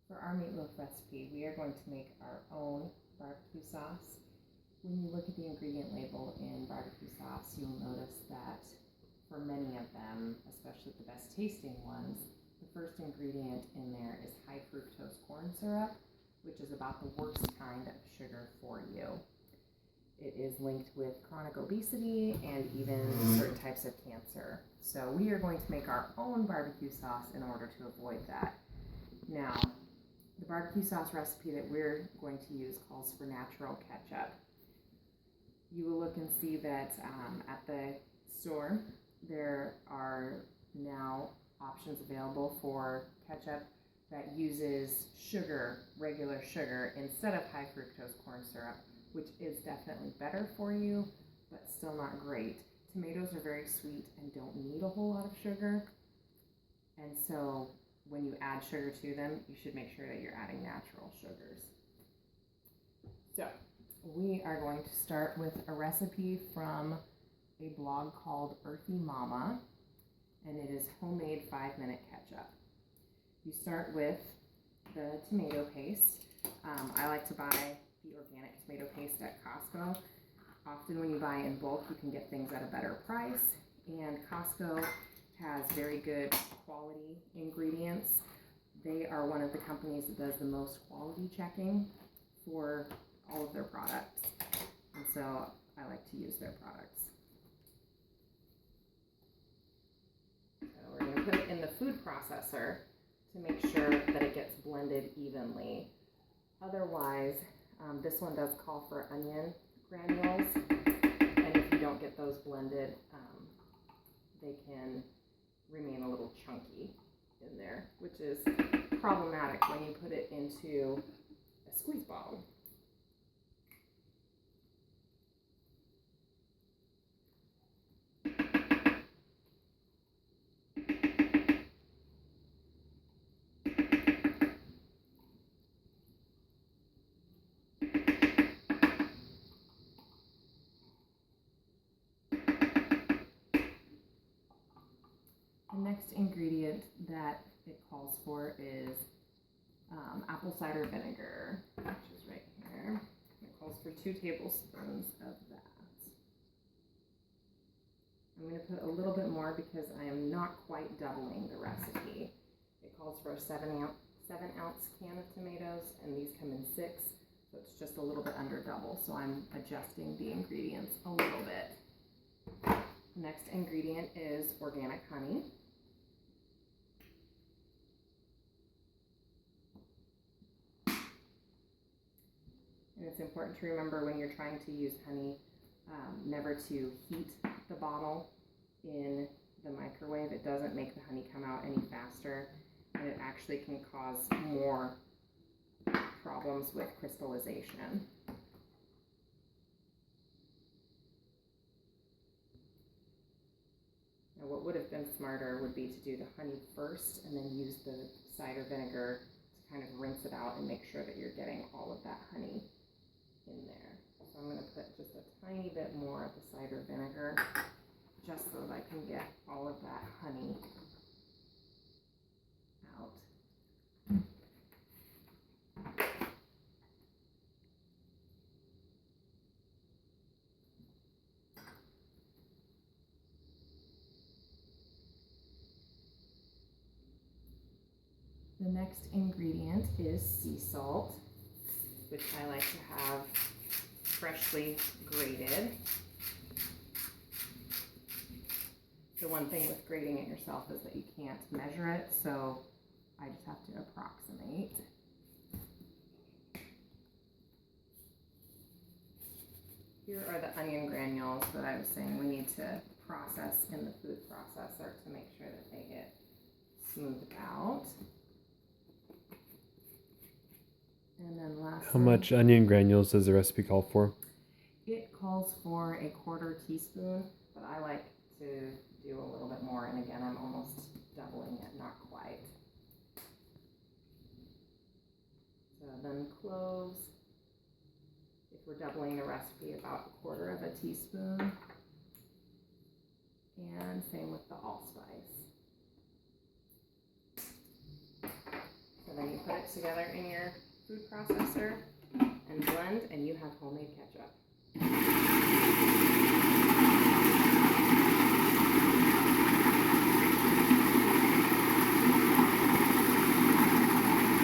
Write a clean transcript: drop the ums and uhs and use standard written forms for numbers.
For our meatloaf recipe, we are going to make our own barbecue sauce. When you look at the ingredient label in barbecue sauce, you'll notice that for many of them, especially the best tasting ones, the first ingredient in there is high fructose corn syrup, which is about the worst kind of sugar for you. It is linked with chronic obesity and even certain types of cancer. So we are going to make our own barbecue sauce in order to avoid that. Now, the barbecue sauce recipe that we're going to use calls for natural ketchup. You will look and see that at the store there are now options available for ketchup that uses sugar, regular sugar, instead of high fructose corn syrup, which is definitely better for you, but still not great. Tomatoes are very sweet and don't need a whole lot of sugar, and so when you add sugar to them, you should make sure that you're adding natural sugars. So we are going to start with a recipe from a blog called Earthy Mama, and it is homemade 5-minute ketchup. You start with the tomato paste. I like to buy the organic tomato paste at Costco. Often when you buy in bulk, you can get things at a better price, and Costco has very good quality ingredients. They are one of the companies that does the most quality checking for all of their products, and so I like to use their products. So we're going to put it in the food processor to make sure that it gets blended evenly. Otherwise, this one does call for onion granules, and if you don't get those blended, they can remain a little chunky in there, which is problematic when you put it into a squeeze bottle. The next ingredient that it calls for is apple cider vinegar, which is right here. It calls for 2 tablespoons of that. I'm going to put a little bit more because I am not quite doubling the recipe. It calls for a 7-ounce can of tomatoes, and these come in 6, so it's just a little bit under double. So I'm adjusting the ingredients a little bit. The next ingredient is organic honey. And it's important to remember when you're trying to use honey, never to heat the bottle in the microwave. It doesn't make the honey come out any faster, and it actually can cause more problems with crystallization. Now, what would have been smarter would be to do the honey first and then use the cider vinegar to kind of rinse it out and make sure that you're getting all of that honey in there. So I'm going to put just a tiny bit more of the cider vinegar just so that I can get all of that honey out. The next ingredient is sea salt, which I like to have freshly grated. The one thing with grating it yourself is that you can't measure it, so I just have to approximate. Here are the onion granules that I was saying we need to process in the food processor to make sure that they get smoothed out. And then lastly, how much onion granules does the recipe call for? It calls for a 1/4 teaspoon, but I like to do a little bit more, and again, I'm almost doubling it, not quite. So then cloves, if we're doubling the recipe, about 1/4 teaspoon, and same with the allspice. So then you put it together in your food processor and blend, and you have homemade ketchup.